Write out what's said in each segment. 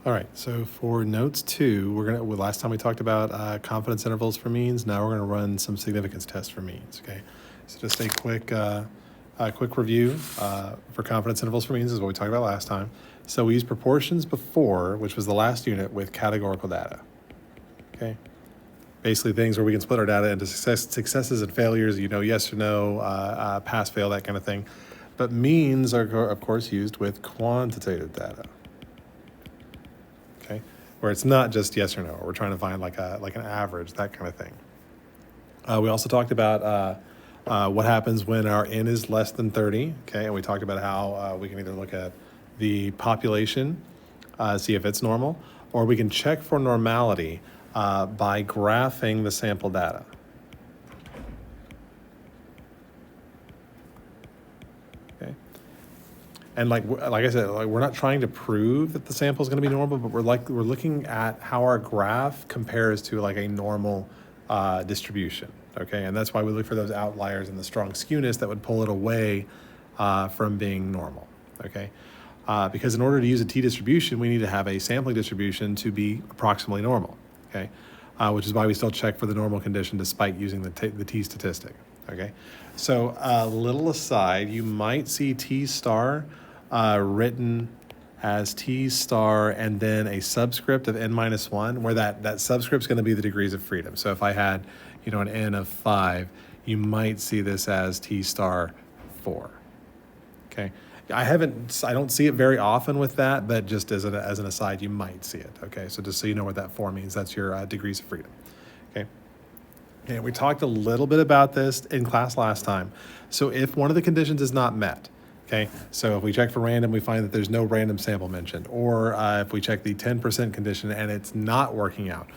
All right, so for notes 2, last time we talked about confidence intervals for means. Now we're gonna run some significance tests for means. Okay, so just a quick review for confidence intervals for means is what we talked about last time. So we used proportions before, which was the last unit, with categorical data. Okay, basically things where we can split our data into successes and failures. Yes or no, pass, fail, that kind of thing. But means are of course used with quantitative data. Okay, where it's not just yes or no. We're trying to find like an average, that kind of thing. We also talked about what happens when our n is less than 30. Okay, and we talked about how we can either look at the population, see if it's normal, or we can check for normality by graphing the sample data. Okay. And like I said, we're not trying to prove that the sample is going to be normal, but we're looking at how our graph compares to like a normal distribution. Okay, and that's why we look for those outliers and the strong skewness that would pull it away from being normal. Okay, because in order to use a t-distribution, we need to have a sampling distribution to be approximately normal. Okay, which is why we still check for the normal condition despite using the t-statistic. Okay, so a little aside, you might see t star written as t star and then a subscript of n-1, where that subscript is going to be the degrees of freedom. So if I had, an n of 5, you might see this as t star 4. Okay, I don't see it very often with that, but just as an aside, you might see it. Okay, so just so you know what that 4 means, that's your degrees of freedom. Okay. And we talked a little bit about this in class last time. So if one of the conditions is not met, okay, so if we check for random, we find that there's no random sample mentioned, or if we check the 10% condition and it's not working out,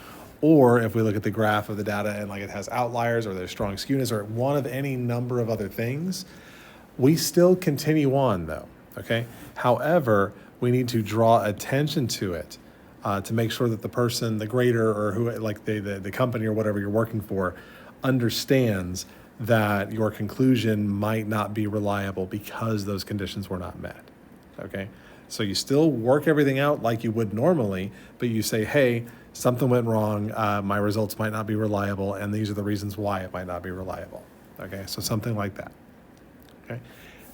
or if we look at the graph of the data and like it has outliers or there's strong skewness or one of any number of other things, we still continue on though, okay? However, we need to draw attention to it to make sure that the person, the grader, or who, like the company or whatever you're working for, understands that your conclusion might not be reliable because those conditions were not met. Okay, so you still work everything out like you would normally, but you say, hey, something went wrong, my results might not be reliable, and these are the reasons why it might not be reliable. Okay, so something like that. Okay,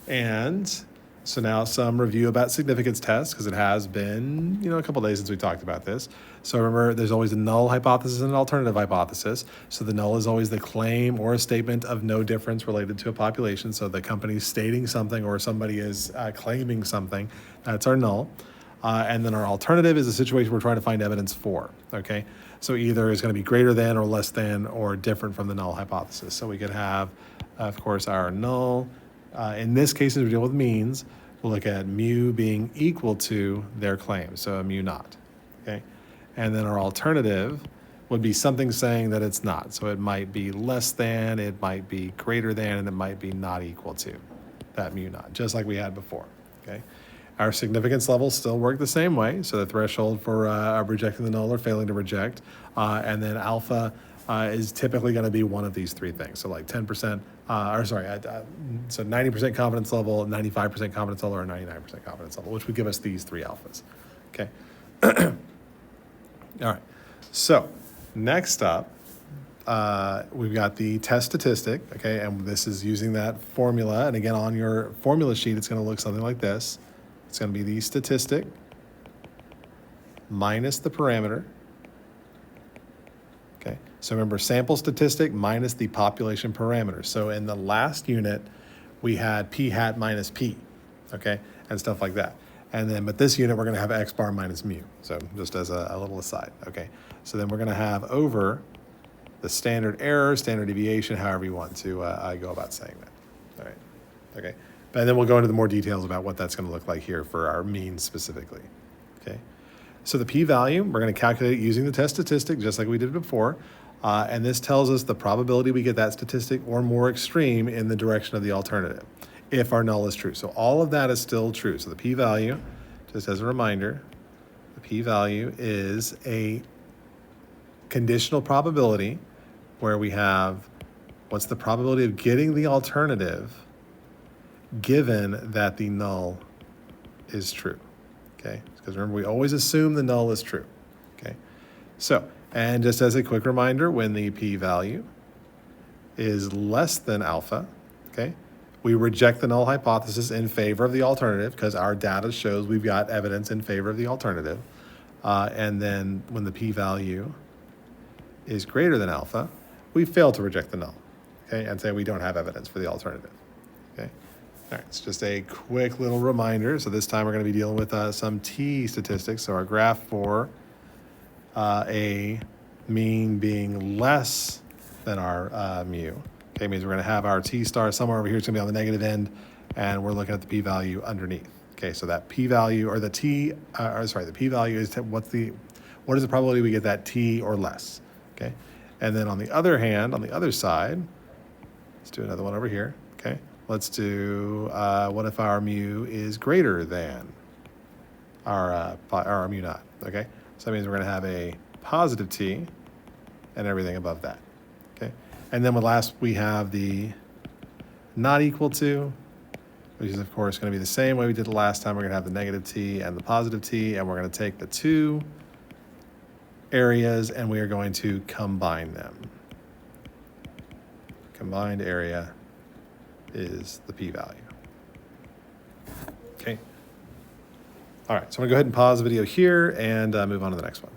and so now some review about significance tests, because it has been, a couple days since we talked about this. So remember, there's always a null hypothesis and an alternative hypothesis. So the null is always the claim or a statement of no difference related to a population. So the company's stating something or somebody is claiming something. That's our null. And then our alternative is a situation we're trying to find evidence for. Okay, so either it's going to be greater than or less than or different from the null hypothesis. So we could have, of course, our null. In this case, as we deal with means, we'll look at mu being equal to their claim, so mu naught, okay? And then our alternative would be something saying that it's not. So it might be less than, it might be greater than, and it might be not equal to that mu naught, just like we had before, okay? Our significance levels still work the same way. So the threshold for rejecting the null or failing to reject, and then alpha is typically going to be one of these three things. So like 10%, so 90% confidence level, 95% confidence level, or 99% confidence level, which would give us these three alphas. Okay. All right. So next up, we've got the test statistic. Okay, and this is using that formula. And again, on your formula sheet, it's going to look something like this. It's going to be the statistic minus the parameter. Okay, so remember, sample statistic minus the population parameter. So in the last unit, we had p hat minus p, okay, and stuff like that. And then, but this unit, we're going to have x bar minus mu. So just as a little aside, okay. So then we're going to have over the standard error, standard deviation, however you want to go about saying that. All right, okay. And then we'll go into the more details about what that's going to look like here for our means specifically, okay. So the p-value, we're going to calculate it using the test statistic, just like we did before. And this tells us the probability we get that statistic or more extreme in the direction of the alternative, if our null is true. So all of that is still true. So the p-value, just as a reminder, the p-value is a conditional probability where we have what's the probability of getting the alternative given that the null is true. Okay, because because remember, we always assume the null is true, okay? So, and just as a quick reminder, when the p-value is less than alpha, okay, we reject the null hypothesis in favor of the alternative because our data shows we've got evidence in favor of the alternative. And then when the p-value is greater than alpha, we fail to reject the null, okay, and say we don't have evidence for the alternative, okay? All right, it's just a quick little reminder. So this time we're going to be dealing with some t statistics. So our graph for a mean being less than our mu, okay, means we're going to have our t star somewhere over here. It's going to be on the negative end, and we're looking at the p-value underneath. Okay, so that p-value or the the p-value is what is the probability we get that t or less? Okay, and then on the other hand, on the other side, let's do another one over here. Okay, let's do what if our mu is greater than our mu naught? Okay, so that means we're going to have a positive t and everything above that. Okay, and then last we have the not equal to, which is of course going to be the same way we did the last time. We're going to have the negative t and the positive t, and we're going to take the two areas and we are going to combine them. Combined area is the p-value. Okay. All right, so I'm going to go ahead and pause the video here and move on to the next one.